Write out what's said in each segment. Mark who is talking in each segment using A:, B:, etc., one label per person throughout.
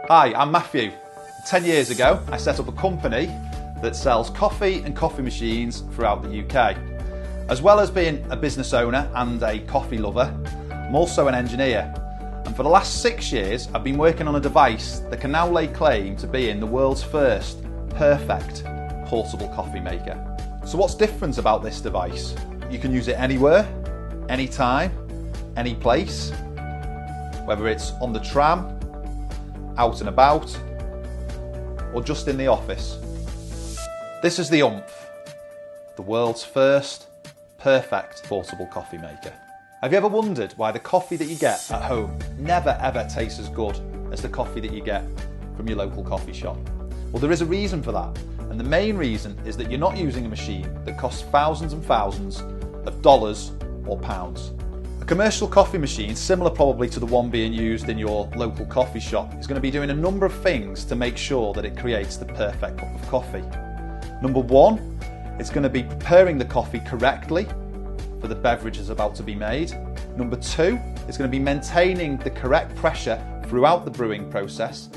A: Hi, I'm Matthew. 10 years ago, I set up a company that sells coffee and coffee machines throughout the UK. As well as being a business owner and a coffee lover, I'm also an engineer. And for the last 6 years, I've been working on a device that can now lay claim to being the world's first perfect portable coffee maker. So what's different about this device? You can use it anywhere, anytime, any place, whether it's on the tram, out and about, or just in the office. This is the Umph, the world's first perfect portable coffee maker. Have you ever wondered why the coffee that you get at home never ever tastes as good as the coffee that you get from your local coffee shop? Well, there is a reason for that, and the main reason is that you're not using a machine that costs thousands and thousands of dollars or pounds. A commercial coffee machine, similar probably to the one being used in your local coffee shop, is going to be doing a number of things to make sure that it creates the perfect cup of coffee. Number one, it's going to be preparing the coffee correctly for the beverage that's about to be made. Number two, it's going to be maintaining the correct pressure throughout the brewing process.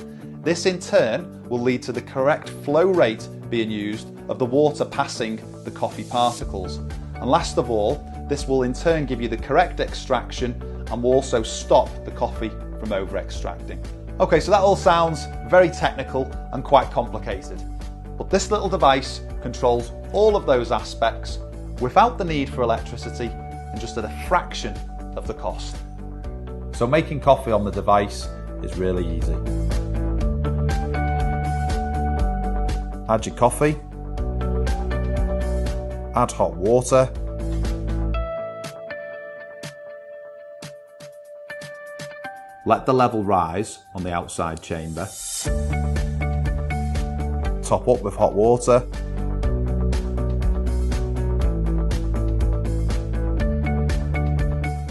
A: This in turn will lead to the correct flow rate being used of the water passing the coffee particles. And last of all, this will in turn give you the correct extraction and will also stop the coffee from over extracting. Okay, so that all sounds very technical and quite complicated. But this little device controls all of those aspects without the need for electricity and just at a fraction of the cost. So making coffee on the device is really easy. Add your coffee, add hot water, let the level rise on the outside chamber, top up with hot water,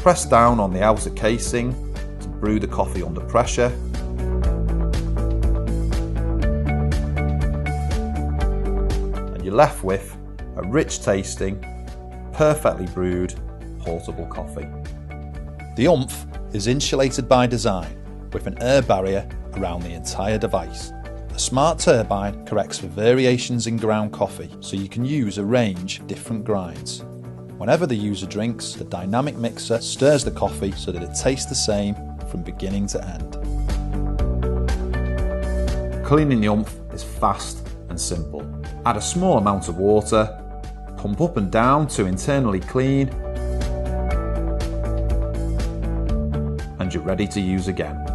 A: press down on the outer casing to brew the coffee under pressure, and you're left with a rich tasting, perfectly brewed portable coffee. The Umph is insulated by design with an air barrier around the entire device. A smart turbine corrects for variations in ground coffee, so you can use a range of different grinds. Whenever the user drinks, the dynamic mixer stirs the coffee so that it tastes the same from beginning to end. Cleaning the Umph is fast and simple. Add a small amount of water, pump up and down to internally clean, and you're ready to use again.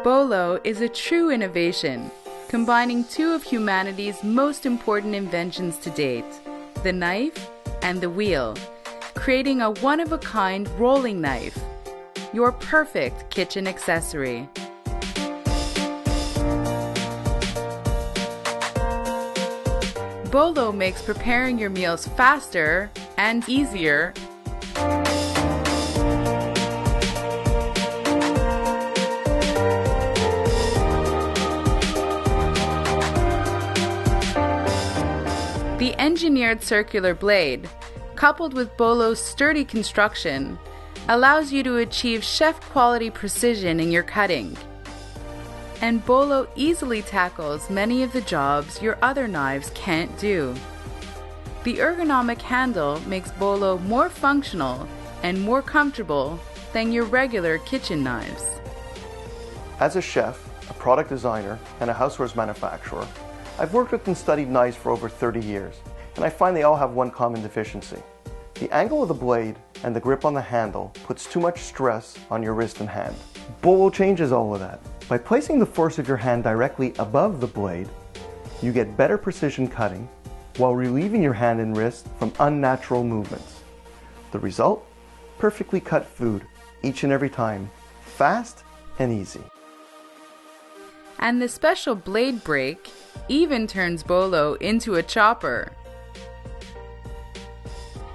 B: Bolo is a true innovation, combining two of humanity's most important inventions to date, the knife and the wheel, creating a one-of-a-kind rolling knife, your perfect kitchen accessory. Bolo makes preparing your meals faster and easier. The engineered circular blade, coupled with Bolo's sturdy construction, allows you to achieve chef-quality precision in your cutting. And Bolo easily tackles many of the jobs your other knives can't do. The ergonomic handle makes Bolo more functional and more comfortable than your regular kitchen knives.
C: As a chef, a product designer, and a housewares manufacturer, I've worked with and studied knives for over 30 years, and I find they all have one common deficiency. The angle of the blade and the grip on the handle puts too much stress on your wrist and hand. Bolo changes all of that. By placing the force of your hand directly above the blade, you get better precision cutting while relieving your hand and wrist from unnatural movements. The result? Perfectly cut food, each and every time, fast and easy.
B: And the special blade brake even turns bolo into a chopper.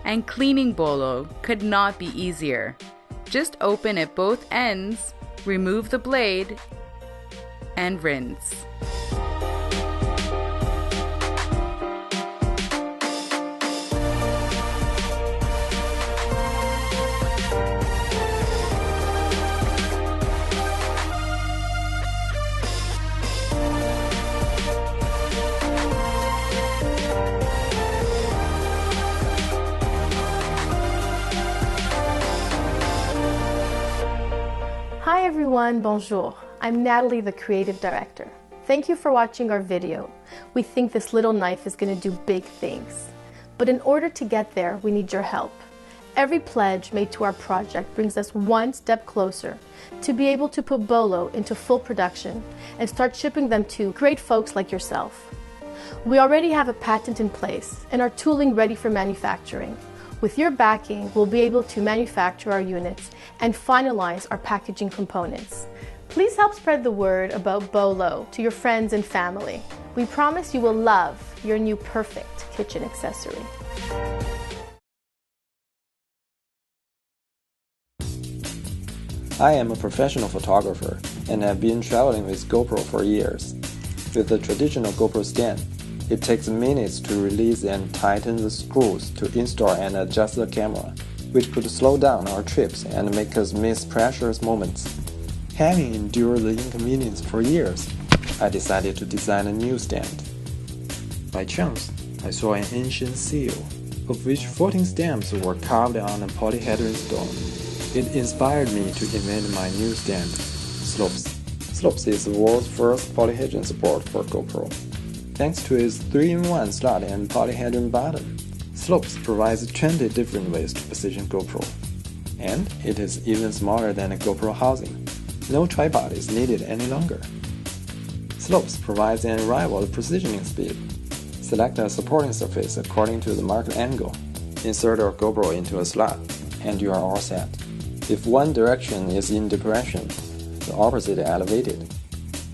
B: And cleaning bolo could not be easier. Just open at both ends, remove the blade, and rinse.
D: Hi everyone, bonjour. I'm Natalie, the creative director. Thank you for watching our video. We think this little knife is going to do big things. But in order to get there, we need your help. Every pledge made to our project brings us one step closer to be able to put bolo into full production and start shipping them to great folks like yourself. We already have a patent in place and are tooling ready for manufacturing. With your backing, we'll be able to manufacture our units and finalize our packaging components. Please help spread the word about bolo to your friends and family. We promise you will love your new perfect kitchen accessory.
E: I am a professional photographer and have been traveling with GoPro for years. With the traditional GoPro stand, it takes minutes to release and tighten the screws to install and adjust the camera, which could slow down our trips and make us miss precious moments. Having endured the inconvenience for years, I decided to design a new stand. By chance, I saw an ancient seal, of which 14 stamps were carved on a polyhedron stone. It inspired me to invent my new stand, Slopes. Slopes is the world's first polyhedron support for GoPro. Thanks to its 3-in-1 slot and polyhedron bottom, Slopes provides 20 different ways to position GoPro. And it is even smaller than a GoPro housing. No tripod is needed any longer. Slopes provides an unrivaled positioning speed. Select a supporting surface according to the marked angle. Insert your GoPro into a slot, and you are all set. If one direction is in depression, the opposite elevated.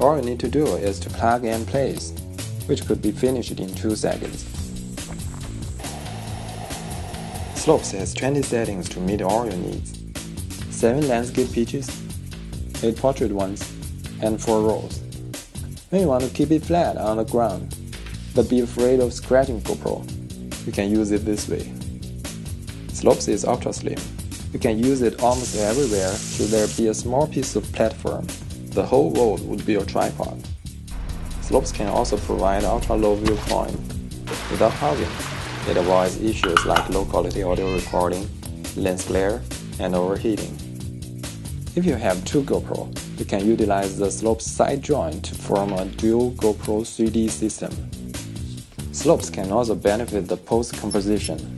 E: All you need to do is to plug and place, which could be finished in 2 seconds. Slopes has 20 settings to meet all your needs. 7 landscape pitches, 8 portrait ones, and 4 rolls. When you want to keep it flat on the ground, but be afraid of scratching GoPro, you can use it this way. Slopes is ultra slim. You can use it almost everywhere should there be a small piece of platform. The whole world would be a tripod. Slopes can also provide ultra-low viewpoint. Without housing, it avoids issues like low-quality audio recording, lens glare, and overheating. If you have 2 GoPro, you can utilize the Slopes side joint to form a dual GoPro 3D system. Slopes can also benefit the post-composition.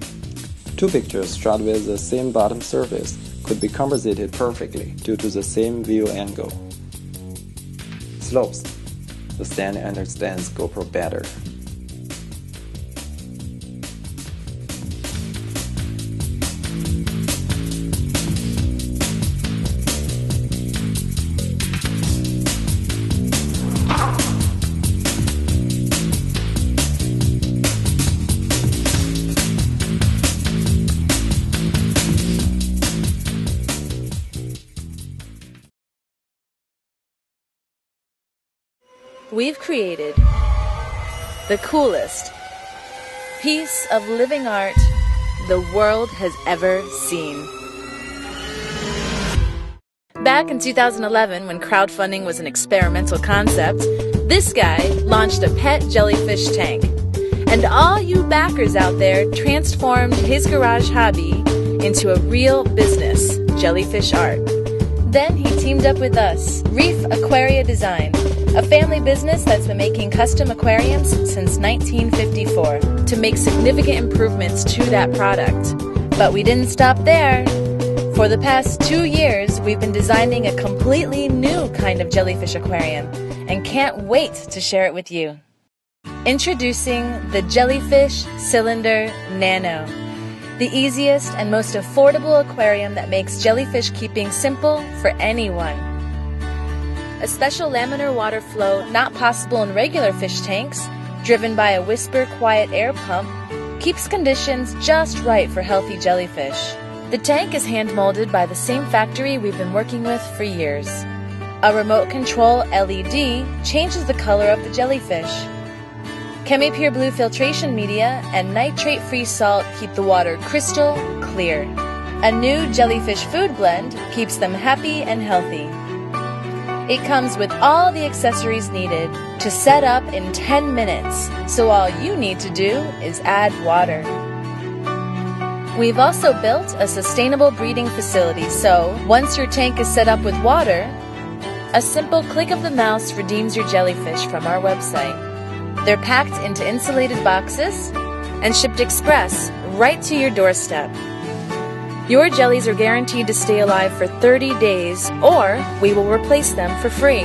E: 2 pictures shot with the same bottom surface could be composited perfectly due to the same view angle. Slopes. The stand understands GoPro better.
F: We've created the coolest piece of living art the world has ever seen. Back in 2011, when crowdfunding was an experimental concept, this guy launched a pet jellyfish tank. And all you backers out there transformed his garage hobby into a real business, jellyfish art. Then he teamed up with us, Reef Aquaria Design, a family business that's been making custom aquariums since 1954 to make significant improvements to that product. But we didn't stop there. For the past 2 years, we've been designing a completely new kind of jellyfish aquarium and can't wait to share it with you. Introducing the Jellyfish Cylinder Nano, the easiest and most affordable aquarium that makes jellyfish keeping simple for anyone. a special laminar water flow not possible in regular fish tanks, driven by a whisper quiet air pump, keeps conditions just right for healthy jellyfish. The tank is hand-molded by the same factory we've been working with for years. A remote control LED changes the color of the jellyfish. ChemiPure Blue filtration media and nitrate-free salt keep the water crystal clear. A new jellyfish food blend keeps them happy and healthy. It comes with all the accessories needed to set up in 10 minutes, so all you need to do is add water. We've also built a sustainable breeding facility, so once your tank is set up with water, a simple click of the mouse redeems your jellyfish from our website. They're packed into insulated boxes and shipped express right to your doorstep. Your jellies are guaranteed to stay alive for 30 days, or we will replace them for free.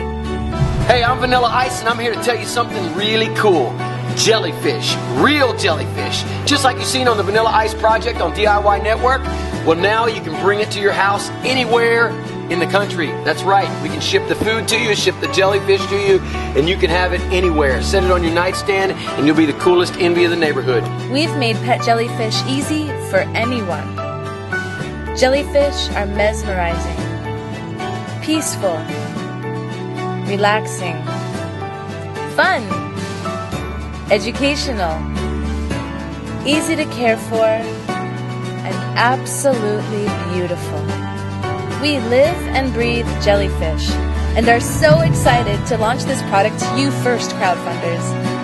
G: Hey, I'm Vanilla Ice, and I'm here to tell you something really cool. Jellyfish, real jellyfish, just like you've seen on the Vanilla Ice project on DIY Network. Well, now you can bring it to your house anywhere in the country. That's right. We can ship the food to you, ship the jellyfish to you, and you can have it anywhere. Set it on your nightstand, and you'll be the coolest envy of the neighborhood.
F: We've made pet jellyfish easy for anyone. Jellyfish are mesmerizing, peaceful, relaxing, fun, educational, easy to care for, and absolutely beautiful. We live and breathe jellyfish and are so excited to launch this product to you first, crowdfunders.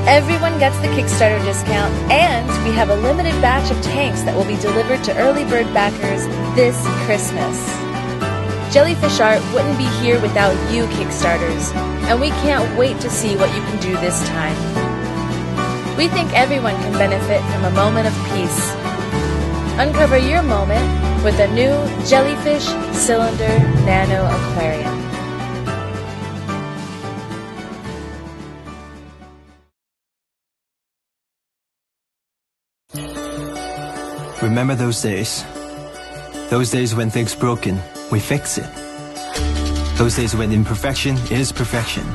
F: Everyone gets the Kickstarter discount, and we have a limited batch of tanks that will be delivered to early bird backers this Christmas. Jellyfish Art wouldn't be here without you, Kickstarters, and we can't wait to see what you can do this time. We think everyone can benefit from a moment of peace. Uncover your moment with a new Jellyfish Cylinder Nano Aquarium.
H: Remember those days? Those days when things broken, we fix it. Those days when imperfection is perfection.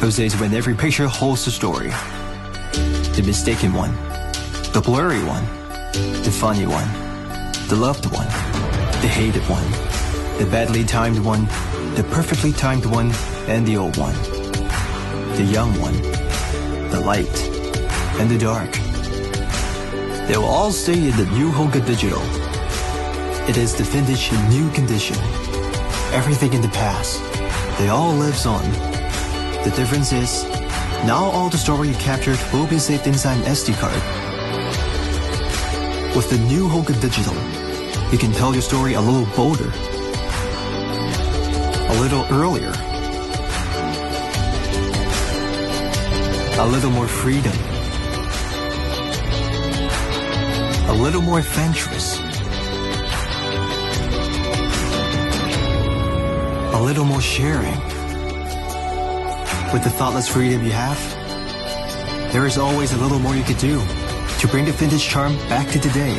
H: Those days when every picture holds a story. The mistaken one, the blurry one, the funny one, the loved one, the hated one, the badly timed one, the perfectly timed one, and the old one. The young one, the light, and the dark. They will all stay in the new Hoga Digital. It is the vintage in new condition. Everything in the past, they all lives on. The difference is, now all the story you captured will be saved inside an SD card. With the new Hoga Digital, you can tell your story a little bolder, a little earlier, a little more freedom, a little more adventurous, a little more sharing. With the thoughtless freedom you have, there is always a little more you could do to bring the vintage charm back to today.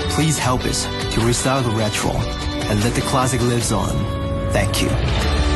H: Please help us to restyle the retro and let the classic live on. Thank you.